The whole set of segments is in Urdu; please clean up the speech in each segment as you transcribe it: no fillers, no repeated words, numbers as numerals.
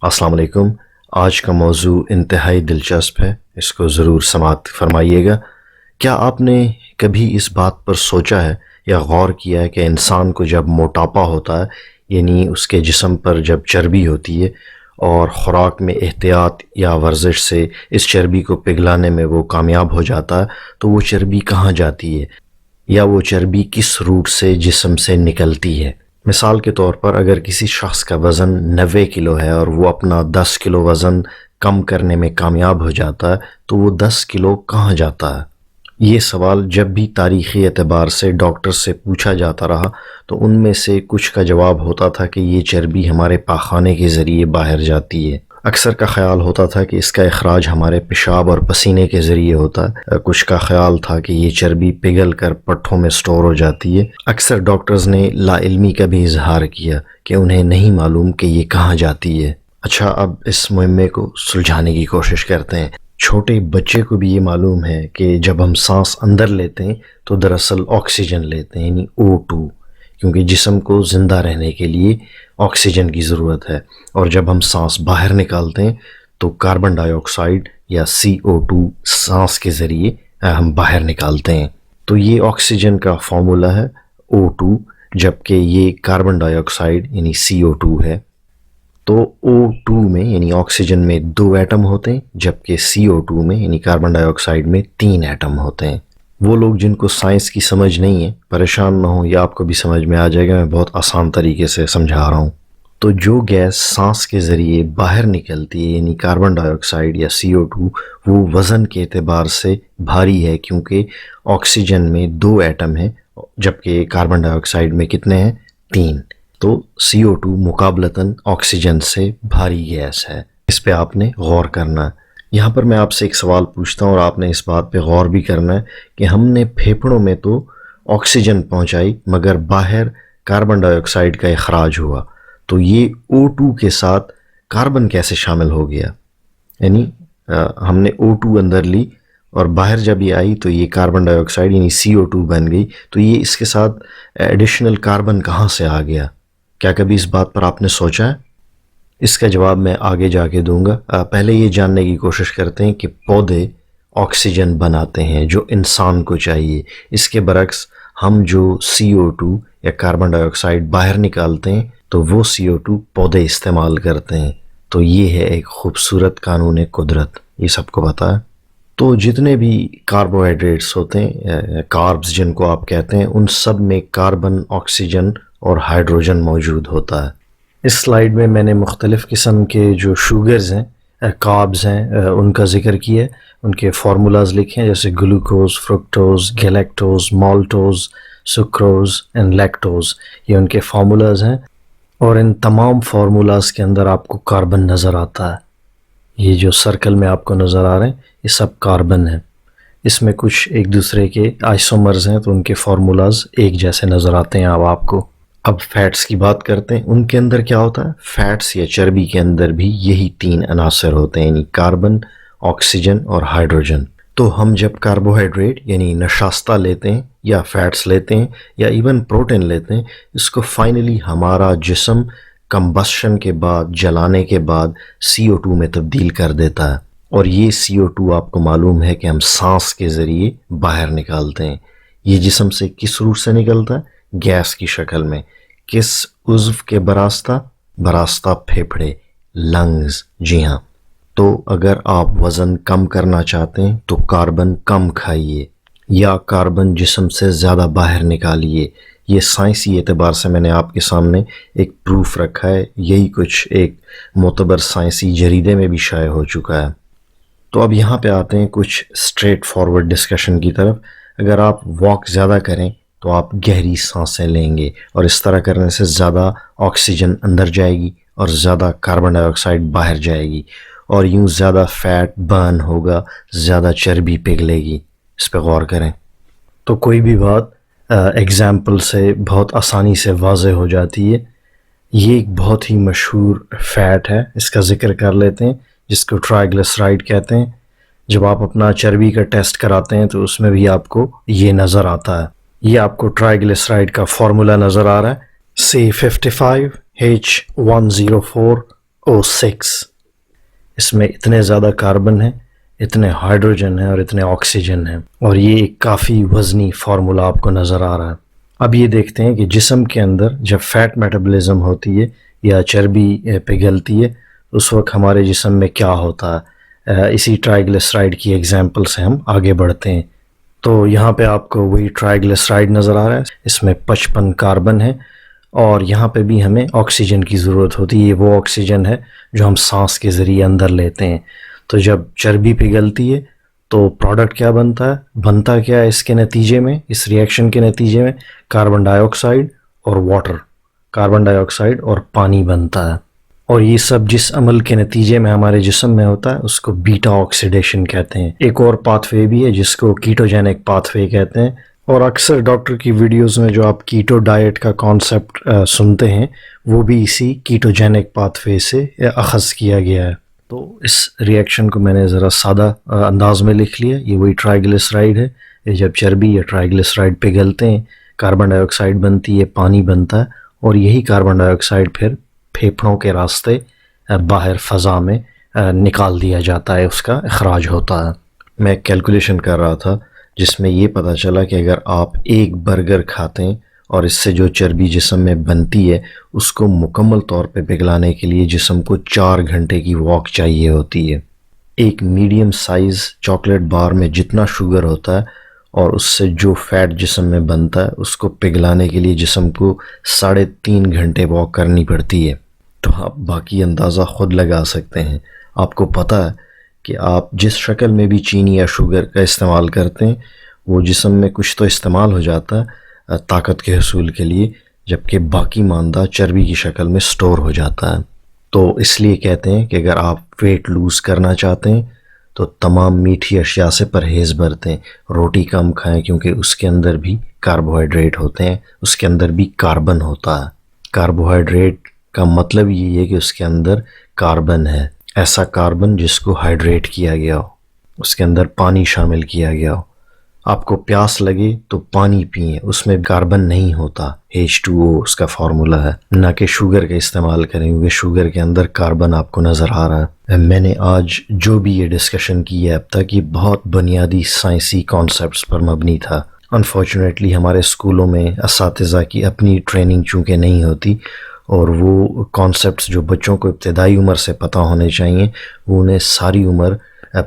السلام علیکم۔ آج کا موضوع انتہائی دلچسپ ہے، اس کو ضرور سماعت فرمائیے گا۔ کیا آپ نے کبھی اس بات پر سوچا ہے یا غور کیا ہے کہ انسان کو جب موٹاپا ہوتا ہے، یعنی اس کے جسم پر جب چربی ہوتی ہے اور خوراک میں احتیاط یا ورزش سے اس چربی کو پگھلانے میں وہ کامیاب ہو جاتا ہے، تو وہ چربی کہاں جاتی ہے یا وہ چربی کس روٹ سے جسم سے نکلتی ہے؟ مثال کے طور پر اگر کسی شخص کا وزن 90 کلو ہے اور وہ اپنا 10 کلو وزن کم کرنے میں کامیاب ہو جاتا ہے، تو وہ 10 کلو کہاں جاتا ہے؟ یہ سوال جب بھی تاریخی اعتبار سے ڈاکٹر سے پوچھا جاتا رہا تو ان میں سے کچھ کا جواب ہوتا تھا کہ یہ چربی ہمارے پاخانے کے ذریعے باہر جاتی ہے۔ اکثر کا خیال ہوتا تھا کہ اس کا اخراج ہمارے پیشاب اور پسینے کے ذریعے ہوتا ہے۔ کچھ کا خیال تھا کہ یہ چربی پگھل کر پٹھوں میں سٹور ہو جاتی ہے۔ اکثر ڈاکٹرز نے لا علمی کا بھی اظہار کیا کہ انہیں نہیں معلوم کہ یہ کہاں جاتی ہے۔ اچھا، اب اس مہمے کو سلجھانے کی کوشش کرتے ہیں۔ چھوٹے بچے کو بھی یہ معلوم ہے کہ جب ہم سانس اندر لیتے ہیں تو دراصل آکسیجن لیتے ہیں، یعنی O2، کیونکہ جسم کو زندہ رہنے کے لیے آکسیجن کی ضرورت ہے، اور جب ہم سانس باہر نکالتے ہیں تو کاربن ڈائی آکسائڈ یا CO2 سانس کے ذریعے ہم باہر نکالتے ہیں۔ تو یہ آکسیجن کا فارمولا ہے O2، جبکہ یہ کاربن ڈائی آکسائڈ یعنی CO2 ہے۔ تو O2 میں یعنی آکسیجن میں 2 ایٹم ہوتے ہیں، جبکہ CO2 میں یعنی کاربن ڈائی آکسائڈ میں 3 ایٹم ہوتے ہیں۔ وہ لوگ جن کو سائنس کی سمجھ نہیں ہے پریشان نہ ہوں، یہ آپ کو بھی سمجھ میں آ جائے گا، میں بہت آسان طریقے سے سمجھا رہا ہوں۔ تو جو گیس سانس کے ذریعے باہر نکلتی ہے یعنی کاربن ڈائی آکسائڈ یا CO2، وہ وزن کے اعتبار سے بھاری ہے، کیونکہ آکسیجن میں 2 ایٹم ہیں جبکہ کاربن ڈائی آکسائڈ میں کتنے ہیں؟ 3۔ تو CO2 مقابلتاً آکسیجن سے بھاری گیس ہے۔ اس پہ آپ نے غور کرنا ہے۔ یہاں پر میں آپ سے ایک سوال پوچھتا ہوں اور آپ نے اس بات پہ غور بھی کرنا ہے کہ ہم نے پھیپھڑوں میں تو آکسیجن پہنچائی مگر باہر کاربن ڈائی آکسائڈ کا اخراج ہوا، تو یہ O2 کے ساتھ کاربن کیسے شامل ہو گیا؟ یعنی ہم نے O2 اندر لی اور باہر جب یہ آئی تو یہ کاربن ڈائی آکسائڈ یعنی CO2 بن گئی، تو یہ اس کے ساتھ ایڈیشنل کاربن کہاں سے آ گیا؟ کیا کبھی اس بات پر آپ نے سوچا ہے؟ اس کا جواب میں آگے جا کے دوں گا۔ پہلے یہ جاننے کی کوشش کرتے ہیں کہ پودے آکسیجن بناتے ہیں جو انسان کو چاہیے، اس کے برعکس ہم جو CO2 یا کاربن ڈائی آکسائڈ باہر نکالتے ہیں تو وہ CO2 پودے استعمال کرتے ہیں۔ تو یہ ہے ایک خوبصورت قانون قدرت، یہ سب کو پتہ ہے۔ تو جتنے بھی کاربوہائیڈریٹس ہوتے ہیں، کاربز جن کو آپ کہتے ہیں، ان سب میں کاربن، آکسیجن اور ہائیڈروجن موجود ہوتا ہے۔ اس سلائیڈ میں میں نے مختلف قسم کے جو شوگرز ہیں، کاربز ہیں، ان کا ذکر کیا ہے، ان کے فارمولاز لکھے ہیں، جیسے glucose, fructose, گیلیکٹوز، مالٹوز، screws and lactose, یہ ان کے فارمولاز ہیں، اور ان تمام فارمولاز کے اندر آپ کو کاربن نظر آتا ہے۔ یہ جو سرکل میں آپ کو نظر آ رہے ہیں یہ سب کاربن ہیں۔ اس میں کچھ ایک دوسرے کے آئسومرز ہیں تو ان کے فارمولاز ایک جیسے نظر آتے ہیں اب آپ کو۔ اب فیٹس کی بات کرتے ہیں، ان کے اندر کیا ہوتا ہے؟ فیٹس یا چربی کے اندر بھی یہی 3 عناصر ہوتے ہیں، یعنی کاربن، آکسیجن اور ہائیڈروجن۔ تو ہم جب کاربوہائیڈریٹ یعنی نشاستہ لیتے ہیں یا فیٹس لیتے ہیں یا ایون پروٹین لیتے ہیں، اس کو فائنلی ہمارا جسم کمبسشن کے بعد، جلانے کے بعد CO2 میں تبدیل کر دیتا ہے، اور یہ CO2 آپ کو معلوم ہے کہ ہم سانس کے ذریعے باہر نکالتے ہیں۔ یہ جسم سے کس روٹ سے نکلتا ہے؟ گیس کی شکل میں۔ کس عضو کے براستہ پھیپھڑے، لنگز، جی ہاں۔ تو اگر آپ وزن کم کرنا چاہتے ہیں تو کاربن کم کھائیے یا کاربن جسم سے زیادہ باہر نکالیے۔ یہ سائنسی اعتبار سے میں نے آپ کے سامنے ایک پروف رکھا ہے، یہی کچھ ایک معتبر سائنسی جریدے میں بھی شائع ہو چکا ہے۔ تو اب یہاں پہ آتے ہیں کچھ اسٹریٹ فارورڈ ڈسکشن کی طرف۔ اگر آپ واک زیادہ کریں تو آپ گہری سانسیں لیں گے، اور اس طرح کرنے سے زیادہ آکسیجن اندر جائے گی اور زیادہ کاربن ڈائی آکسائڈ باہر جائے گی، اور یوں زیادہ فیٹ برن ہوگا، زیادہ چربی پگھلے گی۔ اس پہ غور کریں تو کوئی بھی بات ایگزامپل سے بہت آسانی سے واضح ہو جاتی ہے۔ یہ ایک بہت ہی مشہور فیٹ ہے، اس کا ذکر کر لیتے ہیں، جس کو ٹرائیگلیسرائڈ کہتے ہیں۔ جب آپ اپنا چربی کا ٹیسٹ کراتے ہیں تو اس میں بھی آپ کو یہ نظر آتا ہے۔ یہ آپ کو ٹرائیگلیسرائڈ کا فارمولا نظر آ رہا ہے، C55H104 O6. اس میں اتنے زیادہ کاربن ہیں، اتنے ہائیڈروجن ہیں اور اتنے آکسیجن ہیں، اور یہ ایک کافی وزنی فارمولا آپ کو نظر آ رہا ہے۔ اب یہ دیکھتے ہیں کہ جسم کے اندر جب فیٹ میٹابولزم ہوتی ہے یا چربی پگھلتی ہے اس وقت ہمارے جسم میں کیا ہوتا ہے۔ اسی ٹرائیگلیسرائڈ کی ایگزامپل سے ہم آگے بڑھتے ہیں۔ تو یہاں پہ آپ کو وہی ٹرائیگلیسرائڈ نظر آ رہا ہے، اس میں 55 کاربن ہے، اور یہاں پہ بھی ہمیں آکسیجن کی ضرورت ہوتی ہے۔ یہ وہ آکسیجن ہے جو ہم سانس کے ذریعے اندر لیتے ہیں۔ تو جب چربی پگھلتی ہے تو پروڈکٹ کیا بنتا کیا ہے اس کے نتیجے میں، اس ریئیکشن کے نتیجے میں کاربن ڈائی آکسائڈ اور واٹر، کاربن ڈائی آکسائڈ اور پانی بنتا ہے، اور یہ سب جس عمل کے نتیجے میں ہمارے جسم میں ہوتا ہے اس کو بیٹا آکسیڈیشن کہتے ہیں۔ ایک اور پاتھ وے بھی ہے جس کو کیٹوجینک پاتھ وے کہتے ہیں، اور اکثر ڈاکٹر کی ویڈیوز میں جو آپ کیٹو ڈائٹ کا کانسیپٹ سنتے ہیں وہ بھی اسی کیٹوجینک پاتھ وے سے اخذ کیا گیا ہے۔ تو اس ریئیکشن کو میں نے ذرا سادہ انداز میں لکھ لیا۔ یہ وہی ٹرائیگلیسرائڈ ہے، یہ جب چربی یا ٹرائیگلیسرائڈ پگھلتے ہیں کاربن ڈائی آکسائڈ بنتی ہے، پانی بنتا ہے، اور یہی کاربن ڈائی آکسائڈ پھر پھیپھڑوں کے راستے باہر فضا میں نکال دیا جاتا ہے، اس کا اخراج ہوتا ہے۔ میں کیلکولیشن کر رہا تھا جس میں یہ پتہ چلا کہ اگر آپ ایک برگر کھاتے ہیں اور اس سے جو چربی جسم میں بنتی ہے اس کو مکمل طور پہ پگھلانے کے لیے جسم کو 4 گھنٹے کی واک چاہیے ہوتی ہے۔ ایک میڈیم سائز چاکلیٹ بار میں جتنا شوگر ہوتا ہے اور اس سے جو فیٹ جسم میں بنتا ہے اس کو پگھلانے کے لیے جسم کو 3.5 گھنٹے واک کرنی پڑتی ہے۔ تو آپ باقی اندازہ خود لگا سکتے ہیں۔ آپ کو پتہ ہے کہ آپ جس شکل میں بھی چینی یا شوگر کا استعمال کرتے ہیں وہ جسم میں کچھ تو استعمال ہو جاتا ہے طاقت کے حصول کے لیے، جبکہ باقی ماندہ چربی کی شکل میں سٹور ہو جاتا ہے۔ تو اس لیے کہتے ہیں کہ اگر آپ ویٹ لوز کرنا چاہتے ہیں تو تمام میٹھی اشیاء سے پرہیز برتیں، روٹی کم کھائیں کیونکہ اس کے اندر بھی کاربوہائیڈریٹ ہوتے ہیں، اس کے اندر بھی کاربن ہوتا ہے۔ کاربوہائیڈریٹ کا مطلب یہ ہے کہ اس کے اندر کاربن ہے، ایسا کاربن جس کو ہائیڈریٹ کیا گیا ہو، اس کے اندر پانی شامل کیا گیا ہو۔ آپ کو پیاس لگے تو پانی پئیں، اس میں کاربن نہیں ہوتا، H2O اس کا فارمولا ہے، نہ کہ شوگر کا استعمال کریں کیونکہ شوگر کے اندر کاربن آپ کو نظر آ رہا ہے۔ میں نے آج جو بھی یہ ڈسکشن کی ہے اب تک یہ بہت بنیادی سائنسی کانسیپٹس پر مبنی تھا۔ انفارچونیٹلی ہمارے اسکولوں میں اساتذہ کی اپنی ٹریننگ چونکہ نہیں ہوتی، اور وہ کانسیپٹس جو بچوں کو ابتدائی عمر سے پتہ ہونے چاہیے وہ انہیں ساری عمر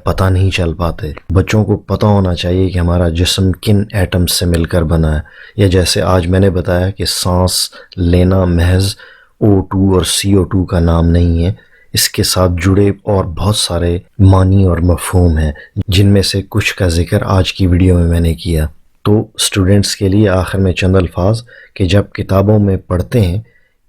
پتہ نہیں چل پاتے۔ بچوں کو پتہ ہونا چاہیے کہ ہمارا جسم کن ایٹمز سے مل کر بنا ہے، یا جیسے آج میں نے بتایا کہ سانس لینا محض O2 اور CO2 کا نام نہیں ہے، اس کے ساتھ جڑے اور بہت سارے معنی اور مفہوم ہیں جن میں سے کچھ کا ذکر آج کی ویڈیو میں نے کیا۔ تو اسٹوڈنٹس کے لیے آخر میں چند الفاظ کہ جب کتابوں میں پڑھتے ہیں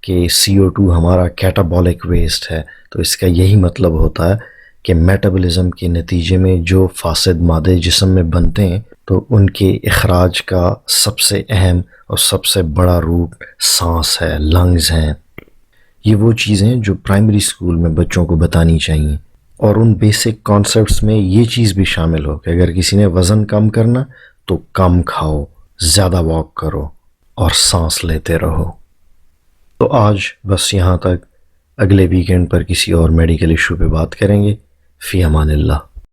کہ CO2 ہمارا کیٹابولک ویسٹ ہے تو اس کا یہی مطلب ہوتا ہے کہ میٹابولزم کے نتیجے میں جو فاسد مادے جسم میں بنتے ہیں تو ان کے اخراج کا سب سے اہم اور سب سے بڑا روٹ سانس ہے، لنگز ہیں۔ یہ وہ چیزیں جو پرائمری اسکول میں بچوں کو بتانی چاہیے، اور ان بیسک کانسیپٹس میں یہ چیز بھی شامل ہو کہ اگر کسی نے وزن کم کرنا تو کم کھاؤ، زیادہ واک کرو اور سانس لیتے رہو۔ تو آج بس یہاں تک، اگلے ویکینڈ پر کسی اور میڈیکل ایشو پہ بات کریں گے۔ فی امان اللہ۔